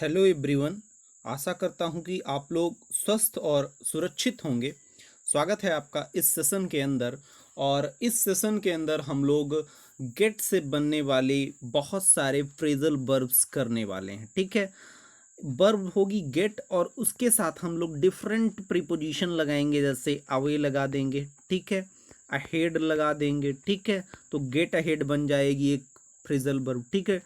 Hello everyone. आशा करता हूं कि आप लोग स्वस्थ और सुरक्षित होंगे। स्वागत है आपका इस सेशन के अंदर। और इस सेशन के अंदर हम लोग गेट से बनने वाले बहुत सारे फ्रेजल वर्ब्स करने वाले हैं। ठीक है, वर्ब होगी गेट और उसके साथ हम लोग डिफरेंट प्रीपोजिशन लगाएंगे, जैसे अवे लगा देंगे, ठीक है, अहेड लगा देंगे, ठीक है। तो गेट अहेड बन जाएगी एक फ्रेजल वर्ब, ठीक है।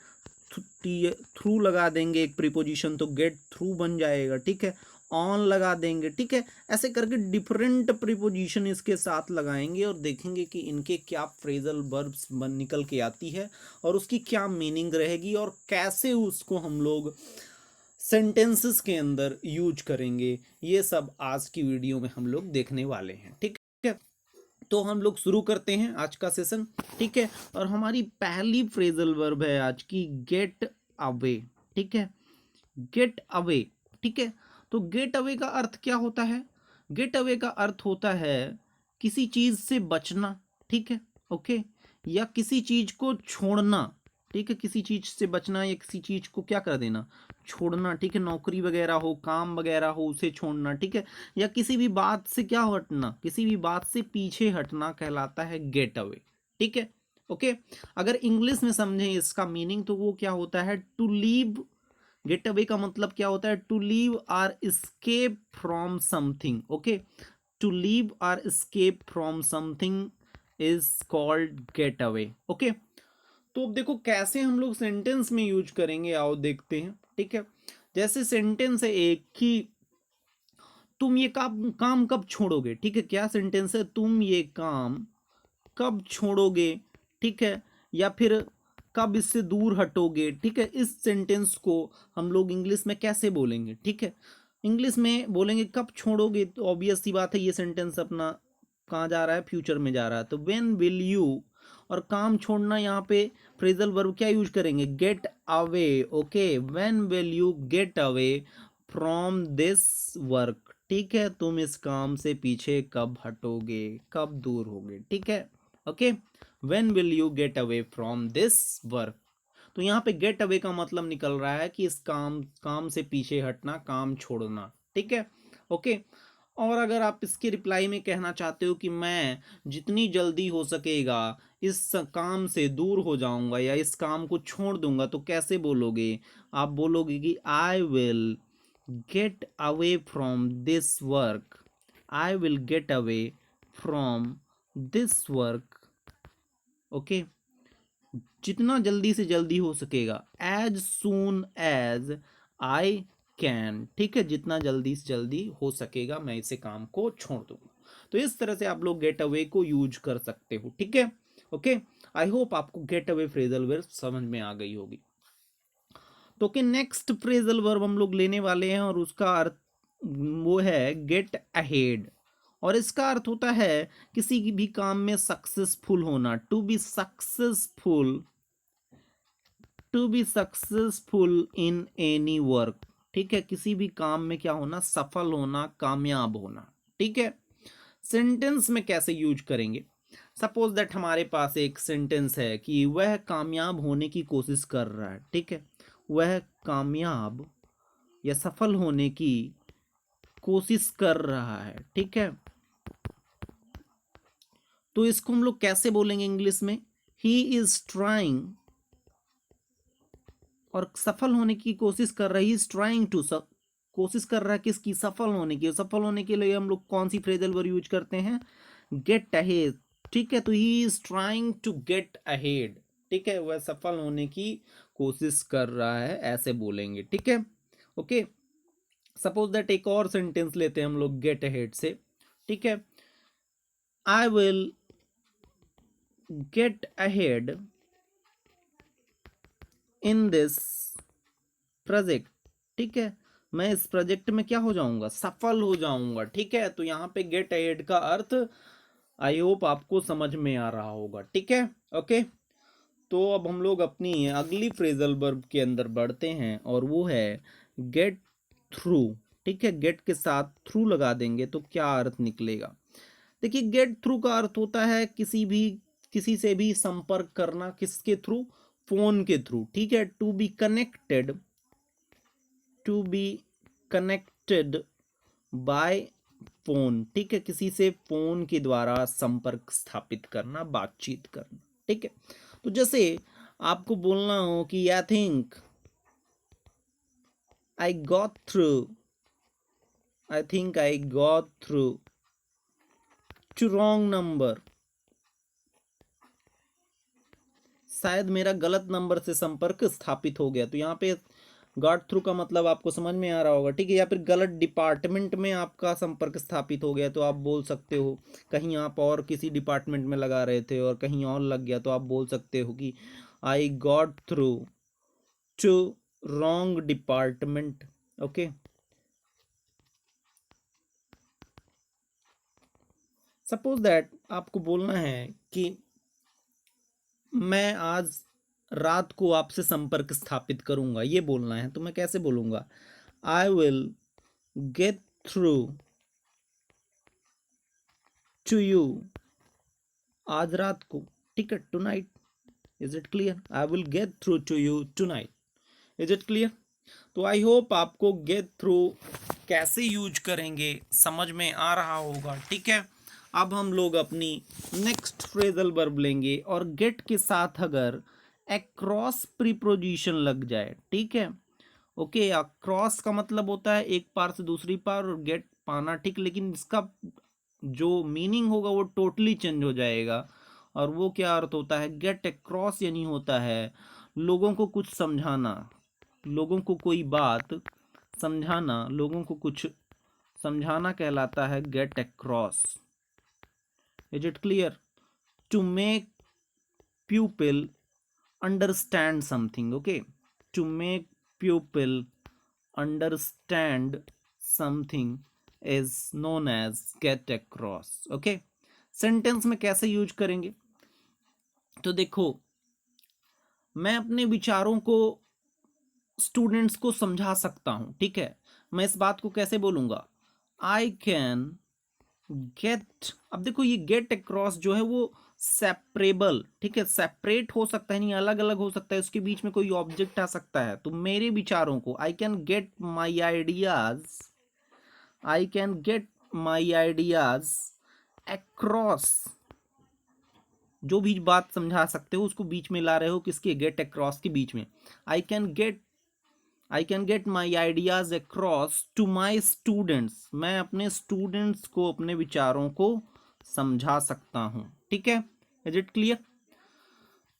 थ्रू लगा देंगे एक प्रीपोजिशन तो गेट थ्रू बन जाएगा, ठीक है। ऑन लगा देंगे, ठीक है। ऐसे करके डिफरेंट प्रीपोजिशन इसके साथ लगाएंगे और देखेंगे कि इनके क्या फ्रेजल वर्ब्स बन निकल के आती है और उसकी क्या मीनिंग रहेगी और कैसे उसको हम लोग सेंटेंसेस के अंदर यूज करेंगे। ये सब आज की वीडियो में हम लोग देखने वाले हैं, ठीक है। तो हम लोग शुरू करते हैं आज का सेशन, ठीक है। और हमारी पहली फ्रेजल वर्ब है आज की गेट अवे, ठीक है। गेट अवे, ठीक है। तो गेट अवे का अर्थ क्या होता है? गेट अवे का अर्थ होता है किसी चीज से बचना, ठीक है, ओके, या किसी चीज को छोड़ना, ठीक है। किसी चीज से बचना या किसी चीज को क्या कर देना, छोड़ना, ठीक है। नौकरी वगैरह हो, काम वगैरह हो, उसे छोड़ना, ठीक है। या किसी भी बात से क्या हटना, किसी भी बात से पीछे हटना कहलाता है गेट अवे, ठीक है, ओके। अगर इंग्लिश में समझें इसका मीनिंग तो वो क्या होता है, टू लीव। गेट अवे का मतलब क्या होता है, to leave or escape from something, okay. To leave or escape from something is called get away, okay. तो अब देखो कैसे हम लोग सेंटेंस में यूज करेंगे, आओ देखते हैं, ठीक है। जैसे सेंटेंस है एक कि तुम ये काम काम कब छोड़ोगे, ठीक है। क्या सेंटेंस है, तुम ये काम कब छोड़ोगे, ठीक है, या फिर कब इससे दूर हटोगे, ठीक है। इस सेंटेंस को हम लोग इंग्लिश में कैसे बोलेंगे, ठीक है। इंग्लिश में बोलेंगे कब छोड़ोगे, तो ऑब्वियस सी बात है ये सेंटेंस अपना कहाँ जा रहा है, फ्यूचर में जा रहा है। तो व्हेन विल यू, और काम छोड़ना यहाँ पे फ्रेजल वर्ब क्या यूज करेंगे, gate away, okay. When will you get away from this work, ठीक है। तुम इस काम से पीछे कब हटोगे, कब दूर होगे, ठीक है, okay. When will you get away from this work. तो यहाँ पे गेट अवे का मतलब निकल रहा है कि इस काम से पीछे हटना, काम छोड़ना, ठीक है, ओके। और अगर आप इसके रिप्लाई में कहना चाहते हो कि मैं जितनी जल्दी हो सकेगा इस काम से दूर हो जाऊंगा या इस काम को छोड़ दूंगा, तो कैसे बोलोगे, आप बोलोगे कि I will get away from this work, I will get away from this work, okay. जितना जल्दी से जल्दी हो सकेगा, as soon as I can, ठीक है। जितना जल्दी से जल्दी हो सकेगा मैं इसे काम को छोड़ दूंगा। तो इस तरह से आप लोग गेट अवे को यूज कर सकते हो, ठीक है, ओके। आई होप आपको गेट अवे फ्रेजल वर्ब समझ में आ गई होगी। तो कि नेक्स्ट फ्रेजल वर्ब हम लोग लेने वाले हैं और उसका अर्थ वो है गेट अहेड। और इसका अर्थ होता है किसी भी काम में सक्सेसफुल होना, to be successful, to be successful in any work, ठीक है। किसी भी काम में क्या होना, सफल होना, कामयाब होना, ठीक है। सेंटेंस में कैसे यूज करेंगे, सपोज दैट हमारे पास एक सेंटेंस है कि वह कामयाब होने की कोशिश कर रहा है, ठीक है। वह कामयाब या सफल होने की कोशिश कर रहा है, ठीक है। तो इसको हम लोग कैसे बोलेंगे इंग्लिश में, ही इज ट्राइंग, और सफल होने की कोशिश कर रहा है, इज ट्राइंग टू, कोशिश कर रहा है किसकी, सफल होने की। सफल होने के लिए हम लोग कौन सी फ्रेजल वर्ब यूज करते हैं, गेट अहेड, ठीक है। तो he is trying to get ahead, ठीक है। वह सफल होने की कोशिश कर रहा है, ऐसे बोलेंगे, ठीक है, ओके। सपोज दैट एक और सेंटेंस लेते हैं हम लोग गेट अहेड से, ठीक है। आई will get ahead in this project, ठीक है। मैं इस प्रोजेक्ट में क्या हो जाऊंगा, सफल हो जाऊंगा, ठीक है। तो यहाँ पे गेट अहेड का अर्थ आई होप आपको समझ में आ रहा होगा, ठीक है, ओके। तो अब हम लोग अपनी अगली फ्रेजल वर्ब के अंदर बढ़ते हैं और वो है गेट थ्रू, ठीक है। गेट के साथ थ्रू लगा देंगे तो क्या अर्थ निकलेगा, देखिए गेट थ्रू का अर्थ होता है किसी से भी संपर्क करना, किसके थ्रू, फोन के थ्रू, ठीक है। To be connected, to be connected by phone, ठीक है, किसी से फोन के द्वारा संपर्क स्थापित करना, बातचीत करना, ठीक है। तो जैसे आपको बोलना हो कि I think I got through, I think I got through to wrong number, शायद मेरा गलत नंबर से संपर्क स्थापित हो गया। तो यहाँ पे गॉट थ्रू का मतलब आपको समझ में आ रहा होगा, ठीक है। या फिर गलत डिपार्टमेंट में आपका संपर्क स्थापित हो गया तो आप बोल सकते हो, कहीं आप और किसी डिपार्टमेंट में लगा रहे थे और कहीं और लग गया तो आप बोल सकते हो कि I got through to wrong department, okay. Suppose that आपको बोलना है कि मैं आज रात को आपसे संपर्क स्थापित करूंगा, ये बोलना है। तो मैं कैसे बोलूंगा? I will get through to you आज रात को, ठीक है, tonight. Is it clear? I will get through to you tonight. Is it clear? तो आई होप आपको गेट थ्रू कैसे यूज करेंगे समझ में आ रहा होगा, ठीक है। अब हम लोग अपनी नेक्स्ट फ्रेजल वर्ब लेंगे और गेट के साथ अगर अक्रॉस प्रीपोजिशन लग जाए, ठीक है, ओके। अक्रॉस का मतलब होता है एक पार से दूसरी पार, और गेट पाना, ठीक, लेकिन इसका जो मीनिंग होगा वो टोटली चेंज हो जाएगा। और वो क्या अर्थ होता है? गेट अक्रॉस यानी होता है लोगों को कुछ समझाना, लोगों को कोई बात समझाना, लोगों को कुछ समझाना कहलाता है get across. Is it clear? To make pupil understand something, okay, to make pupil understand something is known as get across, okay। Sentence में कैसे यूज करेंगे? तो देखो, मैं अपने विचारों को स्टूडेंट्स को समझा सकता हूं, ठीक है। मैं इस बात को कैसे बोलूंगा? आई कैन गेट, अब देखो ये गेट अक्रॉस जो है वो सेपरेबल, ठीक है, सेपरेट हो सकता है, नहीं अलग अलग हो सकता है, उसके बीच में कोई ऑब्जेक्ट आ सकता है। तो मेरे विचारों को, आई can get my ideas, I can get my ideas across, जो भी बात समझा सकते हो उसको बीच में ला रहे हो, किसके? गेट अक्रॉस के बीच में। I can get, I can get my ideas across to my students, मैं अपने स्टूडेंट्स को अपने विचारों को समझा सकता हूं, ठीक है। Is it clear?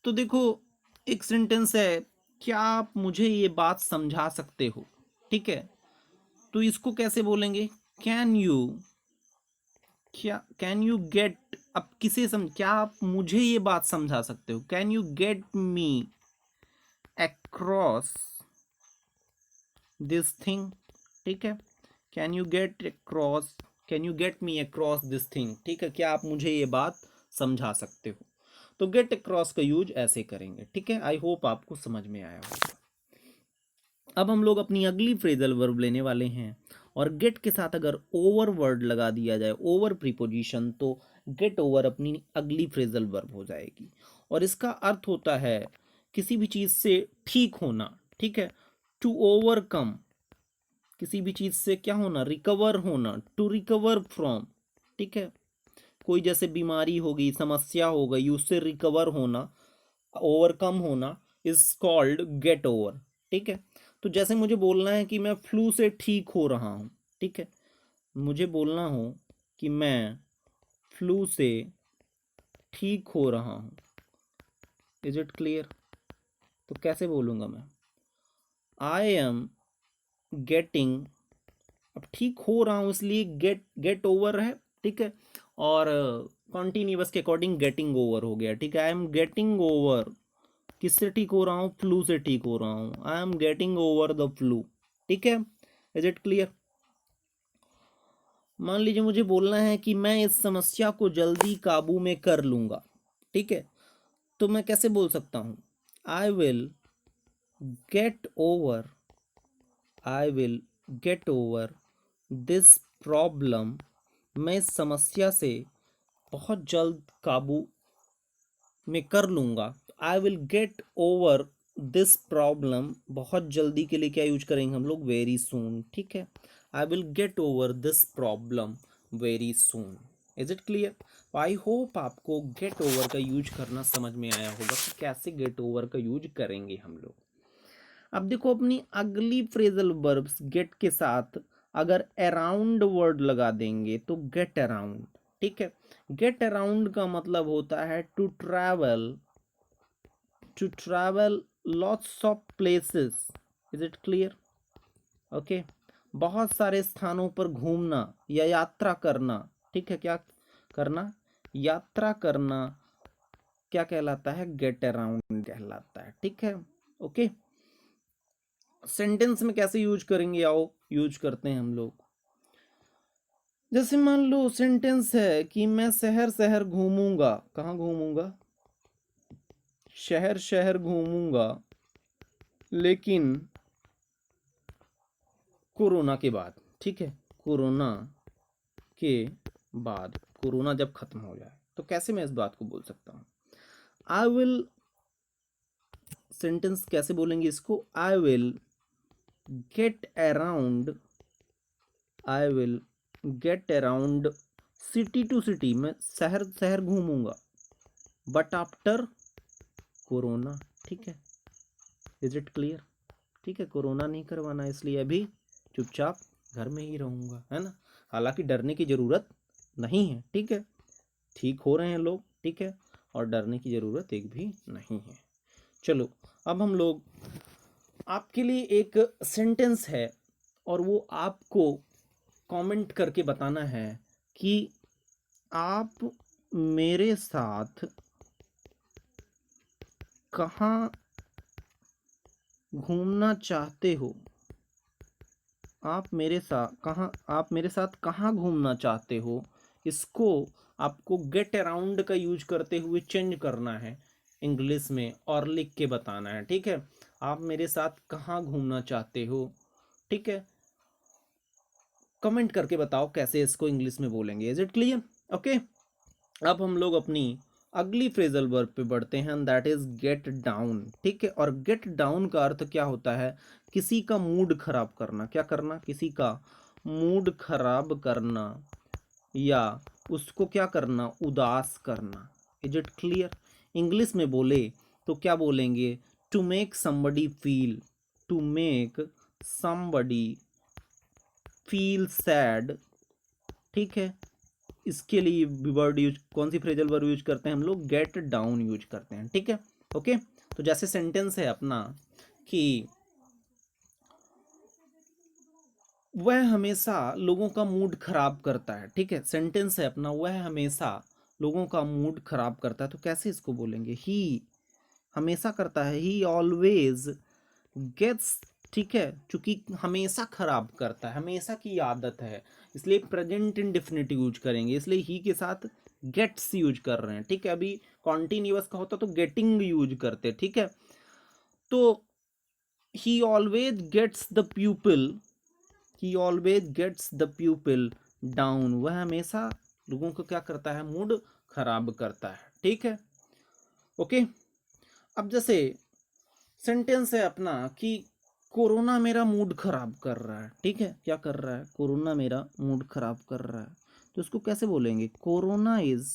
तो देखो, एक सेंटेंस है, क्या आप मुझे ये बात समझा सकते हो, ठीक है। तो इसको कैसे बोलेंगे? कैन यू, क्या कैन यू गेट, अब किसे क्या आप मुझे ये बात समझा सकते हो? Can you get me across this thing, ठीक है। Can you get across, can you get me across this thing, ठीक है, क्या आप मुझे ये बात समझा सकते हो? तो गेट अक्रॉस का यूज ऐसे करेंगे, ठीक है। आई होप आपको समझ में आया होगा। अब हम लोग अपनी अगली फ्रेजल वर्ब लेने वाले हैं, और गेट के साथ अगर ओवर वर्ड लगा दिया जाए, ओवर प्रीपोजिशन, तो गेट ओवर अपनी अगली फ्रेजल वर्ब हो जाएगी। और इसका अर्थ होता है किसी भी चीज से ठीक होना, ठीक है। टू ओवरकम, किसी भी चीज से क्या होना? रिकवर होना, टू रिकवर फ्रॉम, ठीक है। कोई जैसे बीमारी हो गई, समस्या हो गई, उससे रिकवर होना, ओवरकम होना, इज कॉल्ड गेट ओवर, ठीक है। तो जैसे मुझे बोलना है कि मैं फ्लू से ठीक हो रहा हूं, ठीक है, मुझे बोलना हो कि मैं फ्लू से ठीक हो रहा हूं। Is it clear? तो कैसे बोलूंगा मैं? आई एम गेटिंग, अब ठीक हो रहा हूं इसलिए गेट ओवर है, ठीक है। और कॉन्टिन्यूअस के अकॉर्डिंग गेटिंग ओवर हो गया, ठीक है। आई एम गेटिंग ओवर, किससे ठीक हो रहा हूँ? फ्लू से ठीक हो रहा हूँ। I am getting over the flu, ठीक है। Is it clear? मान लीजिए मुझे बोलना है कि मैं इस समस्या को जल्दी काबू में कर लूंगा, ठीक है। तो मैं कैसे बोल सकता हूँ? आई will get over, I will get over this problem, मैं इस समस्या से बहुत जल्द काबू में कर लूंगा। आई will get over this problem, बहुत जल्दी के लिए क्या यूज करेंगे हम लोग, वेरी सून, ठीक है। आई will get over this problem very soon. Is it clear? I hope आपको गेट ओवर का यूज करना समझ में आया होगा कि कैसे गेट ओवर का यूज करेंगे हम लोग। अब देखो, अपनी अगली फ्रेजल वर्ब्स गेट के साथ अगर अराउंड वर्ड लगा देंगे तो गेट अराउंड, ठीक है। गेट अराउंड का मतलब होता है to travel, to travel lots of places. Is it clear? Okay, बहुत सारे स्थानों पर घूमना या यात्रा करना, ठीक है। क्या करना? यात्रा करना क्या कहलाता है? गेट अराउंड कहलाता है, ठीक है। ओके, सेंटेंस में कैसे यूज करेंगे, आओ यूज करते हैं हम लोग। जैसे मान लो सेंटेंस है कि मैं शहर शहर घूमूंगा। कहाँ घूमूंगा? शहर शहर घूमूंगा, लेकिन कोरोना के बाद, ठीक है। कोरोना के बाद, कोरोना जब खत्म हो जाए तो कैसे मैं इस बात को बोल सकता हूँ? आई विल, सेंटेंस कैसे बोलेंगे इसको? I will get around, I will get around city to city, मैं शहर शहर घूमूंगा, बट आफ्टर कोरोना, ठीक है। Is it clear? ठीक है, कोरोना नहीं करवाना, इसलिए अभी चुपचाप घर में ही रहूंगा, है ना। हालांकि डरने की ज़रूरत नहीं है, ठीक है। ठीक हो रहे हैं लोग, ठीक है, और डरने की ज़रूरत एक भी नहीं है। चलो, अब हम लोग, आपके लिए एक सेंटेंस है और वो आपको कमेंट करके बताना है कि आप मेरे साथ कहाँ घूमना चाहते हो। आप मेरे साथ कहाँ घूमना चाहते हो, इसको आपको गेट अराउंड का यूज करते हुए चेंज करना है इंग्लिश में और लिख के बताना है, ठीक है। आप मेरे साथ कहाँ घूमना चाहते हो, ठीक है। कमेंट करके बताओ कैसे इसको इंग्लिश में बोलेंगे। Is it clear? ओके, अब हम लोग अपनी अगली फ्रेजल वर्ब पे बढ़ते हैं, दैट इज गेट डाउन, ठीक है। और गेट डाउन का अर्थ क्या होता है? किसी का मूड खराब करना। क्या करना? किसी का मूड खराब करना, या उसको क्या करना? उदास करना। Is it clear? इंग्लिश में बोले तो क्या बोलेंगे? To make somebody feel, to make somebody feel sad, ठीक है। इसके लिए वर्ड यूज, कौन सी फ्रेजल वर्ड यूज करते हैं हम लोग? गेट डाउन यूज करते हैं, ठीक है। ओके, तो जैसे सेंटेंस है अपना कि वह हमेशा लोगों का मूड खराब करता है, ठीक है। सेंटेंस है अपना, वह हमेशा लोगों का मूड खराब करता है, तो कैसे इसको बोलेंगे? ही हमेशा करता है, ही ऑलवेज गेट्स, ठीक है। चूंकि हमेशा खराब करता है, हमेशा की आदत है, इसलिए प्रेजेंट इंडेफिनिट यूज करेंगे, इसलिए ही के साथ गेट्स यूज कर रहे हैं, ठीक है। अभी कॉन्टिन्यूअस का होता तो गेटिंग यूज करते, ठीक है। तो he always gets the people, he always gets the people down, वह हमेशा लोगों को क्या करता है? मूड खराब करता है, ठीक है। ओके, अब जैसे सेंटेंस है अपना कि कोरोना मेरा मूड खराब कर रहा है, ठीक है। क्या कर रहा है? कोरोना मेरा मूड खराब कर रहा है, तो इसको कैसे बोलेंगे? Corona is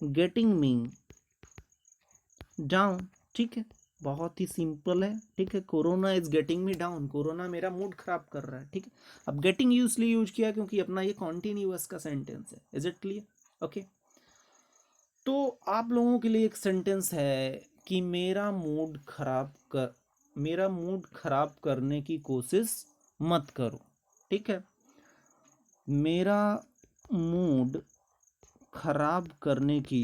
getting me down, ठीक है। बहुत ही सिंपल है, ठीक है। Corona is getting me down, corona मेरा मूड खराब कर रहा है, ठीक है। अब गेटिंग यूजली यूज किया क्योंकि अपना ये कॉन्टिन्यूअस का सेंटेंस है। Is it clear? ओके, तो आप लोगों के लिए एक सेंटेंस है कि मेरा मूड खराब करने की कोशिश मत करो, ठीक है। मेरा मूड खराब करने की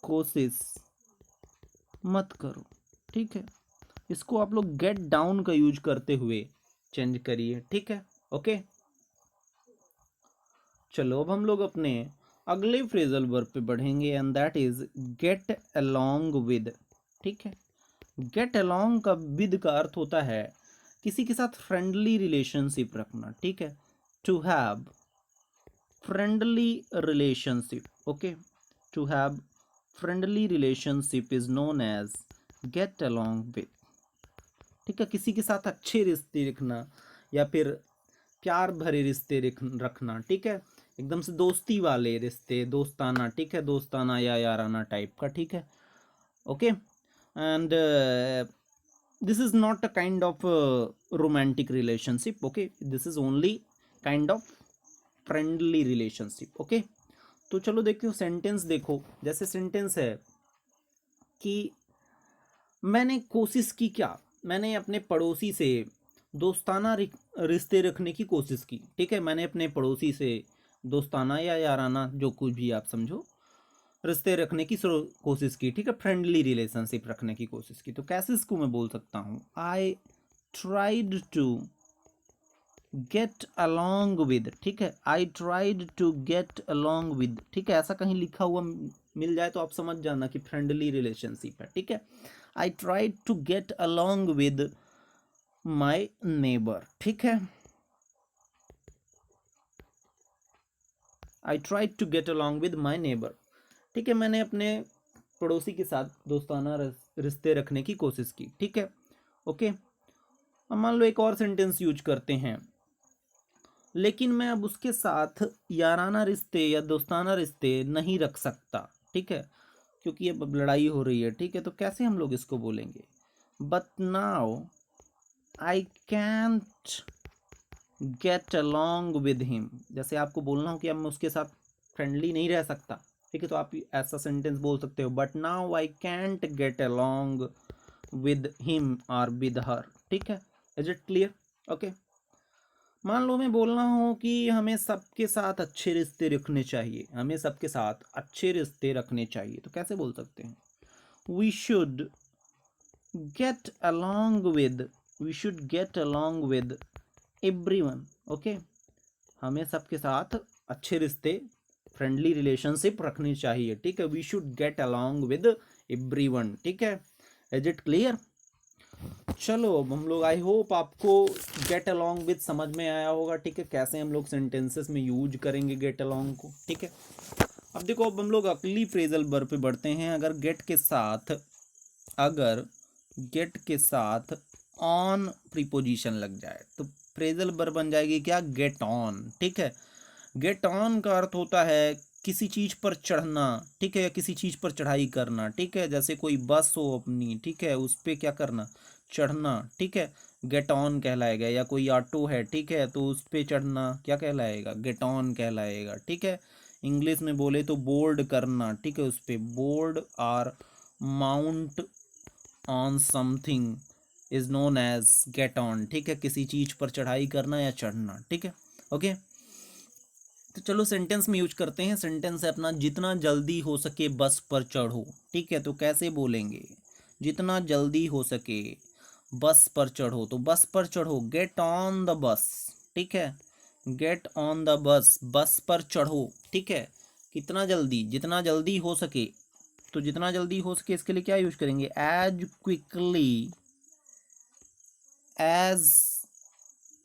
कोशिश मत करो, ठीक है। इसको आप लोग गेट डाउन का यूज करते हुए चेंज करिए, ठीक है। ओके, चलो अब हम लोग अपने अगले फ्रेजल वर्ब पे बढ़ेंगे, and that is get along with, ठीक है। गेट अलोंग का विद का अर्थ होता है किसी के साथ फ्रेंडली रिलेशनशिप रखना, ठीक है। To have friendly relationship, okay, to have friendly relationship is known as get along with. ठीक है, किसी के साथ अच्छे रिश्ते रखना या फिर प्यार भरे रिश्ते रखना, ठीक है, एकदम से दोस्ती वाले रिश्ते, दोस्ताना, ठीक है, दोस्ताना या याराना टाइप का, ठीक है, okay. And this is not a kind of romantic relationship, okay, this is only kind of friendly relationship, okay. तो चलो देखो सेंटेंस, देखो जैसे सेंटेंस है कि मैंने कोशिश की, क्या, मैंने अपने पड़ोसी से दोस्ताना रिश्ते रखने की कोशिश की, ठीक है, मैंने अपने पड़ोसी से दोस्ताना या याराना जो कुछ भी आप समझो रिश्ते रखने की कोशिश की, ठीक है, फ्रेंडली रिलेशनशिप रखने की कोशिश की। तो कैसे इसको मैं बोल सकता हूँ, I tried to get along with, ठीक है, I tried to get along with, ठीक है, ऐसा कहीं लिखा हुआ मिल जाए तो आप समझ जाना कि फ्रेंडली रिलेशनशिप है, ठीक है। I tried to get along with my neighbour, ठीक है, I tried to get along with my neighbour, ठीक है, मैंने अपने पड़ोसी के साथ दोस्ताना रिश्ते रखने की कोशिश की, ठीक है, ओके। अब मान लो एक और सेंटेंस यूज करते हैं, लेकिन मैं अब उसके साथ याराना रिश्ते या दोस्ताना रिश्ते नहीं रख सकता, ठीक है, क्योंकि अब लड़ाई हो रही है, ठीक है, तो कैसे हम लोग इसको बोलेंगे, but now I can't gate along with him. जैसे आपको बोलना हो कि अब मैं उसके साथ फ्रेंडली नहीं रह सकता, ठीक है, तो आप ऐसा सेंटेंस बोल सकते हो, but now I can't gate along with him और विद हर, ठीक है, इज इट क्लियर, ओके। मान लो मैं बोलना हो कि हमें सबके साथ अच्छे रिश्ते रखने चाहिए, हमें सबके साथ अच्छे रिश्ते रखने चाहिए, तो कैसे बोल सकते हैं, we should get along with, we should get along with everyone, okay, हमें सबके साथ अच्छे रिश्ते, फ्रेंडली रिलेशनशिप रखनी चाहिए, ठीक है, we should get along with everyone, ठीक है, इज इट क्लियर। चलो अब हम लोग, आई होप आपको गेट अलोंग विद समझ में आया होगा, ठीक है, कैसे हम लोग सेंटेंसेस में यूज करेंगे गेट अलोंग को, ठीक है। अब देखो, अब हम लोग अगली फ्रेजल वर्ब पे बढ़ते हैं। अगर गेट के साथ ऑन प्रीपोजिशन लग जाए तो फ्रेजल वर्ब बन जाएगी क्या, गेट ऑन, ठीक है। गेट ऑन का अर्थ होता है किसी चीज पर चढ़ना, ठीक है, या किसी चीज पर चढ़ाई करना, ठीक है, जैसे कोई बस हो अपनी, ठीक है, उस पर क्या करना, चढ़ना, ठीक है, गेट ऑन कहलाएगा, या कोई ऑटो है, ठीक है, तो उस पर चढ़ना क्या कहलाएगा, गेट ऑन कहलाएगा, ठीक है। इंग्लिश में बोले तो बोर्ड करना, ठीक है, उस पर बोर्ड और mount on something is known as get on, ठीक है, किसी चीज पर चढ़ाई करना या चढ़ना, ठीक है, ओके। तो चलो सेंटेंस में यूज करते हैं। सेंटेंस है अपना, जितना जल्दी हो सके बस पर चढ़ो, ठीक है, तो कैसे बोलेंगे, जितना जल्दी हो सके बस पर चढ़ो, तो बस पर चढ़ो, गेट ऑन द बस, ठीक है, गेट ऑन द बस, बस पर चढ़ो, ठीक है, कितना जल्दी, जितना जल्दी हो सके, तो जितना जल्दी हो सके इसके लिए क्या यूज करेंगे, एज क्विकली एज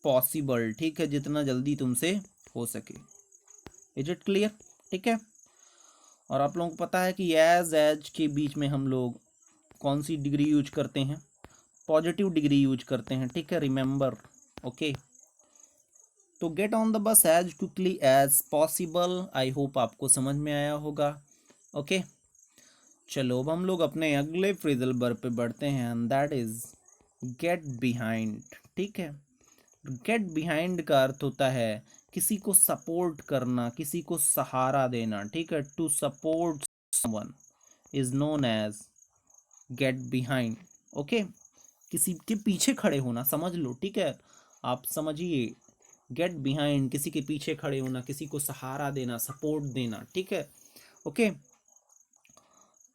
पॉसिबल, ठीक है, जितना जल्दी तुमसे हो सके, इज इट क्लियर, ठीक है। और आप लोगों को पता है कि एज के बीच में हम लोग कौन सी डिग्री यूज करते हैं, पॉजिटिव डिग्री यूज करते हैं, ठीक है, रिमेंबर, ओके। तो get on the bus as quickly as possible, I hope आपको समझ में आया होगा, ओके। चलो अब हम लोग अपने अगले फ्रेजल वर्ब पे बढ़ते हैं, and that is get behind, ठीक है। गेट बिहाइंड का अर्थ होता है किसी को सपोर्ट करना, किसी को सहारा देना, ठीक है, to support someone is known as get behind, okay, किसी के पीछे खड़े होना, समझ लो, ठीक है, आप समझिए, गेट बिहाइंड किसी के पीछे खड़े होना, किसी को सहारा देना, सपोर्ट देना, ठीक है, ओके।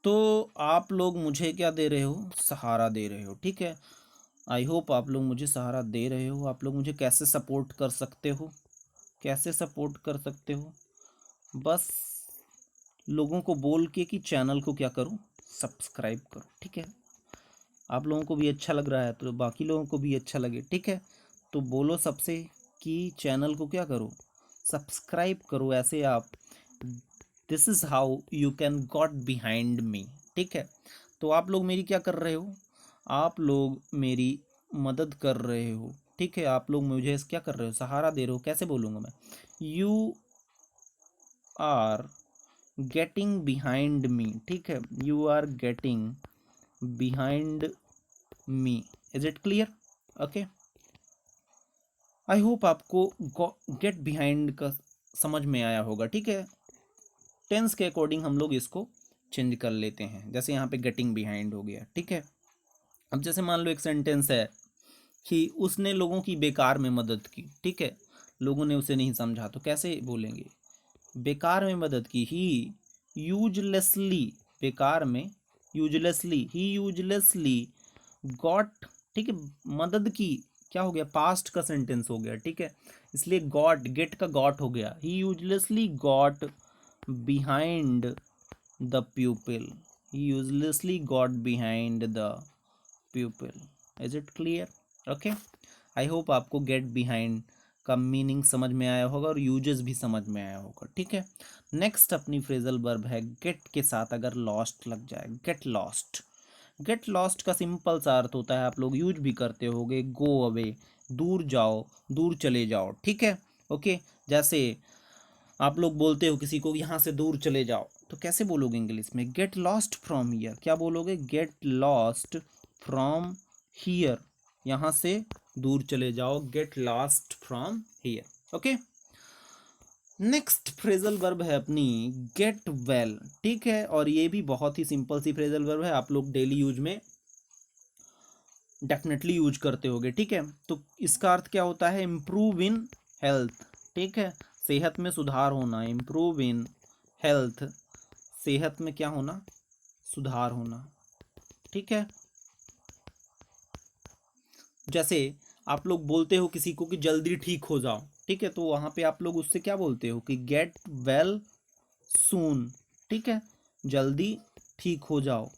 तो आप लोग मुझे क्या दे रहे हो, सहारा दे रहे हो, ठीक है, आई होप आप लोग मुझे सहारा दे रहे हो। आप लोग मुझे कैसे सपोर्ट कर सकते हो, कैसे सपोर्ट कर सकते हो, बस लोगों को बोल के कि चैनल को क्या करो, सब्सक्राइब करो, ठीक है। आप लोगों को भी अच्छा लग रहा है तो बाकी लोगों को भी अच्छा लगे, ठीक है, तो बोलो सबसे कि चैनल को क्या करो, सब्सक्राइब करो। ऐसे आप this is how you can got behind me. ठीक है, तो आप लोग मेरी क्या कर रहे हो, आप लोग मेरी मदद कर रहे हो। ठीक है, आप लोग मुझे क्या कर रहे हो, सहारा दे रहे हो। कैसे बोलूँगा मैं, you are getting behind me. ठीक है, you are getting behind me. Is it clear? Okay, I hope आपको गेट बिहाइंड का समझ में आया होगा। ठीक है, टेंस के अकॉर्डिंग हम लोग इसको चेंज कर लेते हैं, जैसे यहाँ पे गेटिंग बिहाइंड हो गया। ठीक है, अब जैसे मान लो एक सेंटेंस है कि उसने लोगों की बेकार में मदद की। ठीक है, लोगों ने उसे नहीं समझा, तो कैसे बोलेंगे, बेकार में मदद की, ही यूजलेसली, बेकार में यूजलेसली, ही यूजलेसली गॉट। ठीक है, मदद की क्या हो गया, पास्ट का सेंटेंस हो गया। ठीक है, इसलिए गॉट, गेट का गॉट हो गया, he uselessly got behind the pupil, he uselessly got behind the pupil। is it clear? okay, I hope आपको गेट बिहाइंड का मीनिंग समझ में आया होगा और यूजेस भी समझ में आया होगा। ठीक है, नेक्स्ट अपनी फ्रेजल वर्ब है गेट के साथ अगर लॉस्ट लग जाए, गेट लॉस्ट। गेट लॉस्ट का सिंपल सा अर्थ होता है, आप लोग यूज भी करते होगे, गो अवे, दूर जाओ, दूर चले जाओ। ठीक है, ओके, जैसे आप लोग बोलते हो किसी को यहाँ से दूर चले जाओ, तो कैसे बोलोगे इंग्लिश में, गेट लॉस्ट फ्रॉम हियर। क्या बोलोगे, गेट लॉस्ट फ्रॉम हियर, यहाँ से दूर चले जाओ, get lost from here. Okay, next phrasal verb है अपनी गेट वेल। ठीक है, और ये भी बहुत ही सिंपल सी फ्रेजल वर्ब है, आप लोग डेली यूज में डेफिनेटली यूज करते होगे। ठीक है, तो इसका अर्थ क्या होता है, इम्प्रूव इन हेल्थ। ठीक है, सेहत में सुधार होना, इम्प्रूव इन हेल्थ, सेहत में क्या होना, सुधार होना। ठीक है, जैसे आप लोग बोलते हो किसी को कि जल्दी ठीक हो जाओ। ठीक है, तो वहां पे आप लोग उससे क्या बोलते हो कि गेट वेल सून। ठीक है, जल्दी ठीक हो जाओ।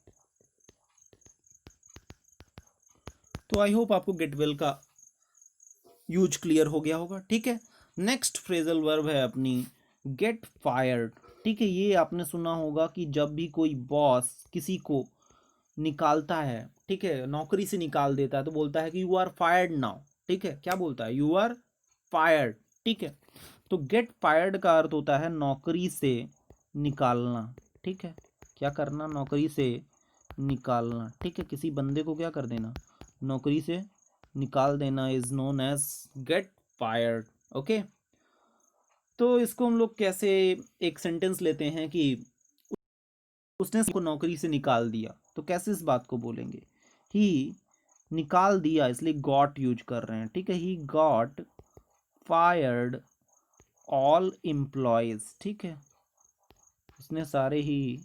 तो आई होप आपको गेट वेल का यूज क्लियर हो गया होगा। ठीक है, नेक्स्ट फ्रेजल वर्ब है अपनी गेट फायर्ड। ठीक है, ये आपने सुना होगा कि जब भी कोई बॉस किसी को निकालता है, ठीक है, नौकरी से निकाल देता है, तो बोलता है कि यू आर फायर्ड नाउ। ठीक है, क्या बोलता है, यू आर फायर्ड। ठीक है, तो गेट फायर्ड का अर्थ होता है नौकरी से निकालना। ठीक है, क्या करना, नौकरी से निकालना। ठीक है, किसी बंदे को क्या कर देना, नौकरी से निकाल देना is known as get fired. Okay, तो इसको हम लोग कैसे एक सेंटेंस लेते हैं कि उसने उसको नौकरी से निकाल दिया, तो कैसे इस बात को बोलेंगे, ही निकाल दिया, इसलिए गॉट यूज कर रहे हैं। ठीक है, he got fired all employees. ठीक है, उसने सारे ही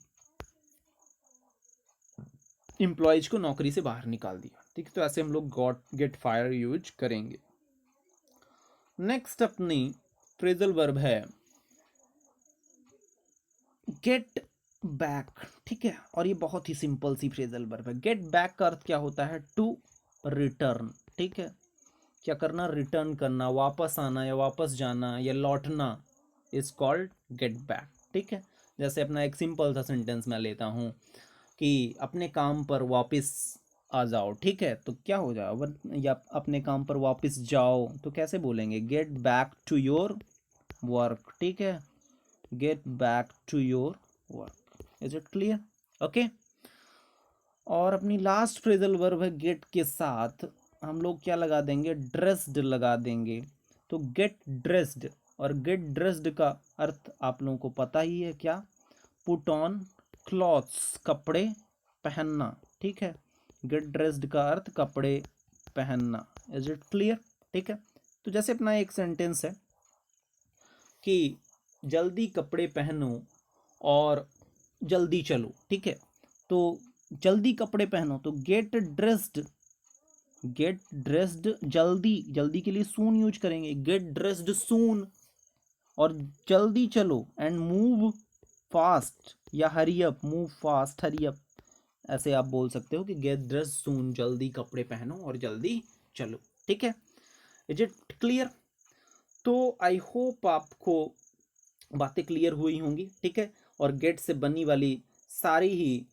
एम्प्लॉयज को नौकरी से बाहर निकाल दिया। ठीक है, तो ऐसे हम लोग गॉट गेट फायर यूज करेंगे। नेक्स्ट अपनी फ्रेजल वर्ब है गेट बैक। ठीक है, और ये बहुत ही सिंपल सी फ्रेजल वर्ब है। गेट बैक का अर्थ क्या होता है, टू रिटर्न। ठीक है, क्या करना, रिटर्न करना, वापस आना या वापस जाना या लौटना इज कॉल्ड गेट बैक। ठीक है, जैसे अपना एक सिंपल सा सेंटेंस मैं लेता हूँ कि अपने काम पर वापस आ जाओ। ठीक है, तो क्या हो जाए, या अपने काम पर वापस जाओ, तो कैसे बोलेंगे, get back to your work. ठीक है, get back to your work. Is it clear? Okay, और अपनी लास्ट फ्रेजल वर्ब है गेट के साथ हम लोग क्या लगा देंगे, ड्रेस्ड लगा देंगे। तो गेट ड्रेस्ड, और गेट ड्रेस्ड का अर्थ आप लोगों को पता ही है, क्या, पुट ऑन क्लॉथ्स, कपड़े पहनना। ठीक है, गेट ड्रेस्ड का अर्थ कपड़े पहनना। Is it clear? ठीक है, तो जैसे अपना एक सेंटेंस है कि जल्दी कपड़े पहनो और जल्दी चलो। ठीक है, तो जल्दी कपड़े पहनो, तो गेट ड्रेस्ड, गेट ड्रेस्ड जल्दी, जल्दी के लिए सून यूज करेंगे, गेट ड्रेस्ड सून। और जल्दी चलो एंड मूव फास्ट, या hurry up, move fast, hurry up, ऐसे आप बोल सकते हो कि गेट ड्रेस्ड सून, जल्दी कपड़े पहनो और जल्दी चलो। ठीक है, इज इट क्लियर? तो आई होप आपको बातें क्लियर हुई होंगी। ठीक है, और गेट से बनने वाली सारी ही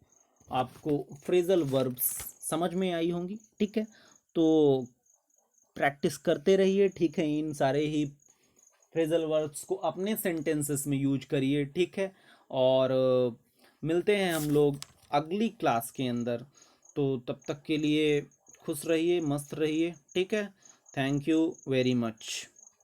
आपको फ्रेजल वर्ब्स समझ में आई होंगी। ठीक है, तो प्रैक्टिस करते रहिए। ठीक है, इन सारे ही फ्रेजल वर्ब्स को अपने सेंटेंसेस में यूज करिए। ठीक है, और मिलते हैं हम लोग अगली क्लास के अंदर। तो तब तक के लिए खुश रहिए, मस्त रहिए। ठीक है, थैंक यू वेरी मच।